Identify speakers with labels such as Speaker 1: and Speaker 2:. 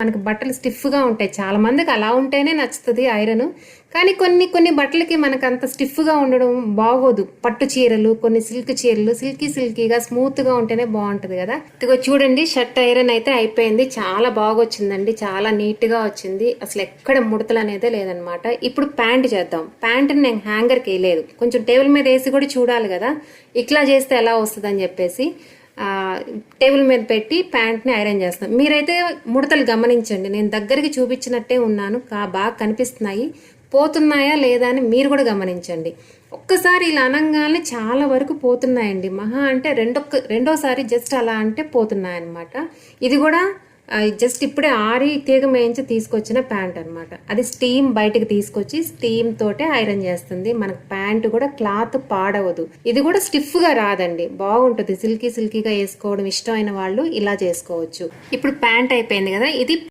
Speaker 1: మనకి బట్టలు స్టిఫ్గా ఉంటాయి. చాలా మందికి అలా ఉంటేనే నచ్చుతుంది ఐరన్. కానీ కొన్ని కొన్ని బట్టలకి మనకు అంత స్టిఫ్గా ఉండడం బాగోదు. పట్టు చీరలు, కొన్ని సిల్క్ చీరలు సిల్కీగా స్మూత్గా ఉంటేనే బాగుంటుంది కదా. ఇదిగో చూడండి, షర్ట్ ఐరన్ అయితే అయిపోయింది. చాలా బాగా వచ్చిందండి, చాలా నీట్గా వచ్చింది. అసలు ఎక్కడ ముడతలు అనేదే లేదనమాట. ఇప్పుడు ప్యాంట్ చేద్దాం. ప్యాంట్ని నేను హ్యాంగర్కి వేయలేదు, కొంచెం టేబుల్ మీద వేసి కూడా చూడాలి కదా ఇట్లా చేస్తే ఎలా వస్తుందని చెప్పేసి టేబుల్ మీద పెట్టి ప్యాంట్ని ఐరన్ చేస్తాం. మీరైతే ముడతలు గమనించండి, నేను దగ్గరికి చూపించినట్టే ఉన్నాను, బాగా కనిపిస్తున్నాయి. పోతున్నాయా లేదా అని మీరు కూడా గమనించండి. ఒక్కసారి ఇలా అనగానే చాలా వరకు పోతున్నాయండి. మహా అంటే రెండోసారి జస్ట్ అలా అంటే పోతున్నాయన్నమాట. ఇది కూడా జస్ట్ ఇప్పుడే ఆరి తీగ మేయించి తీసుకొచ్చిన ప్యాంట్ అనమాట. అది స్టీమ్ బయటకు తీసుకొచ్చి స్టీమ్ తోటే ఐరన్ చేస్తుంది. మనకు ప్యాంట్ కూడా క్లాత్ పాడవదు. ఇది కూడా స్టిఫ్ గా రాదండి, బాగుంటుంది. సిల్కీగా వేసుకోవడం ఇష్టమైన వాళ్ళు ఇలా చేసుకోవచ్చు. ఇప్పుడు ప్యాంట్ అయిపోయింది కదా, ఇది